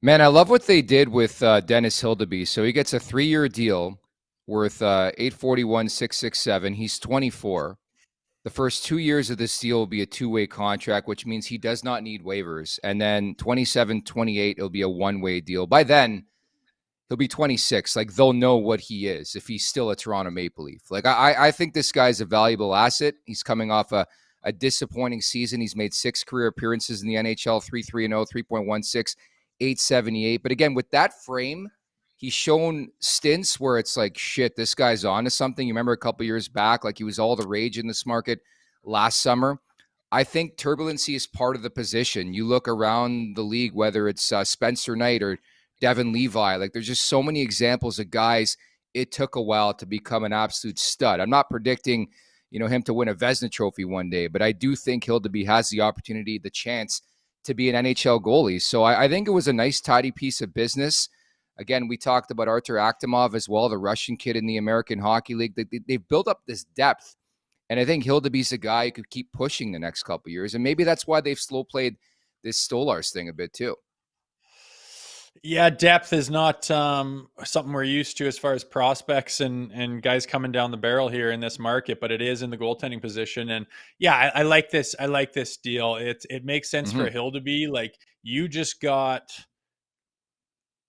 Man, I love what they did with Dennis Hildeby. So he gets a 3-year deal worth 841,667. He's 24. The first 2 years of this deal will be a two-way contract, which means he does not need waivers. And then 27, 28, it'll be a one-way deal. By then, he'll be 26. Like, they'll know what he is if he's still a Toronto Maple Leaf. Like, I think this guy's a valuable asset. He's coming off a disappointing season. He's made 6 career appearances in the NHL, 3.30, 3.16, 878. But again, with that frame, he's shown stints where it's like, shit, this guy's on to something. You remember a couple years back, like he was all the rage in this market last summer. I think turbulency is part of the position. You look around the league, whether it's Spencer Knight or Devin Levi, like there's just so many examples of guys it took a while to become an absolute stud. I'm not predicting, him to win a Vezina trophy one day, but I do think Hildeby has the opportunity, the chance to be an NHL goalie. So I think it was a nice, tidy piece of business. Again, we talked about Artur Akhtamov as well, the Russian kid in the American Hockey League. They've built up this depth. And I think Hildeby's a guy who could keep pushing the next couple of years. And maybe that's why they've slow played this Stolars thing a bit too. Yeah, depth is not something we're used to as far as prospects and guys coming down the barrel here in this market, but it is in the goaltending position. And yeah, I like this. I like this deal. It makes sense for Hildeby. Like, you just got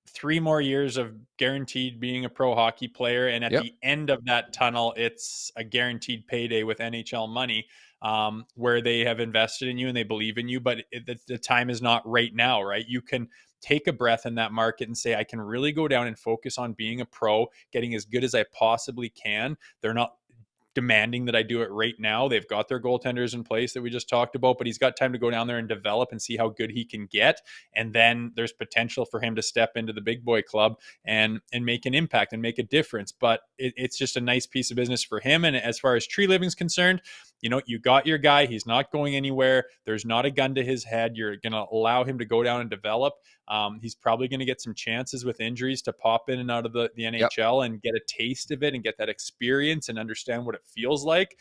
3 more years of guaranteed being a pro hockey player, and at the end of that tunnel, it's a guaranteed payday with NHL money, where they have invested in you and they believe in you. But the time is not right now, right? You can take a breath in that market and say, I can really go down and focus on being a pro, getting as good as I possibly can. They're not demanding that I do it right now. They've got their goaltenders in place that we just talked about, but he's got time to go down there and develop and see how good he can get. And then there's potential for him to step into the big boy club and make an impact and make a difference. But it's just a nice piece of business for him. And as far as Tree Living's concerned, you got your guy. He's not going anywhere. There's not a gun to his head. You're going to allow him to go down and develop. He's probably going to get some chances with injuries to pop in and out of the NHL and get a taste of it and get that experience and understand what it feels like.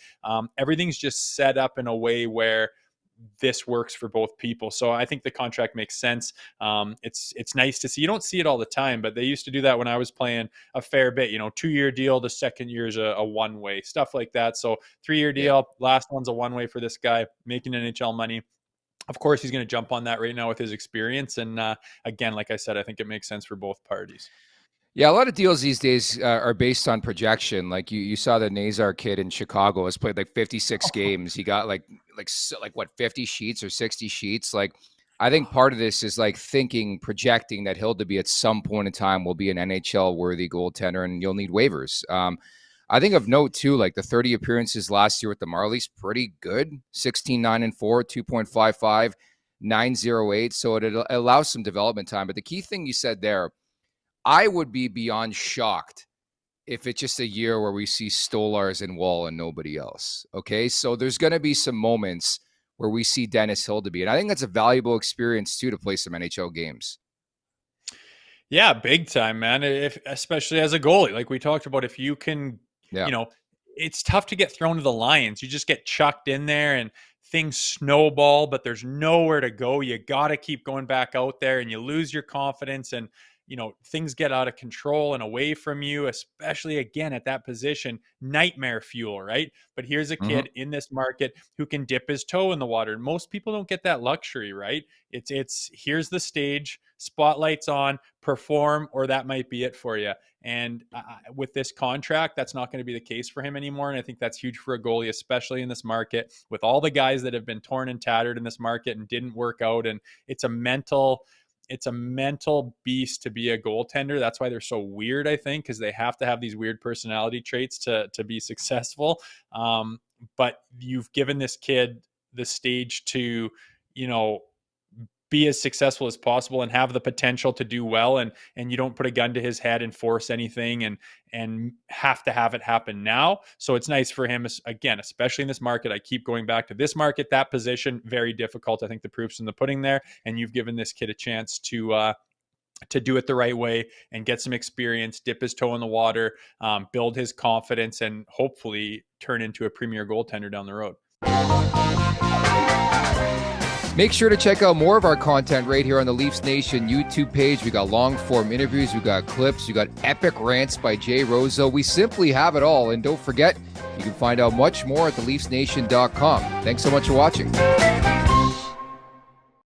Everything's just set up in a way where this works for both people. So I think the contract makes sense. It's nice to see. You don't see it all the time, but they used to do that when I was playing a fair bit. 2-year deal, the second year is a one-way, stuff like that. So 3-year deal, last one's a one-way for this guy making NHL money. Of course, he's going to jump on that right now with his experience. And again, like I said, I think it makes sense for both parties. Yeah, a lot of deals these days are based on projection. Like you saw the Nazar kid in Chicago has played like 56 games. He got like what, 50 sheets or 60 sheets. Like, I think part of this is like projecting that Hildeby at some point in time will be an NHL worthy goaltender, and you'll need waivers. I think of note too, like the 30 appearances last year with the Marlies, pretty good. 16, 9-4, 2.55, 908. So it allows some development time. But the key thing you said there, I would be beyond shocked if it's just a year where we see Stolars and Wall and nobody else. Okay. So there's going to be some moments where we see Dennis Hildeby. And I think that's a valuable experience too, to play some NHL games. Yeah, big time, man. Especially as a goalie, like we talked about, if you can, it's tough to get thrown to the lions. You just get chucked in there and things snowball, but there's nowhere to go. You got to keep going back out there, and you lose your confidence, and things get out of control and away from you, especially again at that position. Nightmare fuel, right? But here's a kid in this market who can dip his toe in the water. And most people don't get that luxury, right? It's here's the stage, spotlights on, perform, or that might be it for you. And with this contract, that's not going to be the case for him anymore. And I think that's huge for a goalie, especially in this market with all the guys that have been torn and tattered in this market and didn't work out. And it's a mental beast to be a goaltender. That's why they're so weird, I think, because they have to have these weird personality traits to be successful. But you've given this kid the stage to, be as successful as possible and have the potential to do well. And you don't put a gun to his head and force anything and have to have it happen now. So it's nice for him, again, especially in this market. I keep going back to this market, that position, very difficult. I think the proof's in the pudding there, and you've given this kid a chance to do it the right way and get some experience, dip his toe in the water, build his confidence, and hopefully turn into a premier goaltender down the road. Make sure to check out more of our content right here on the Leafs Nation YouTube page. We got long-form interviews, we got clips, we got epic rants by Jay Rosehill. We simply have it all. And don't forget, you can find out much more at theleafsnation.com. Thanks so much for watching.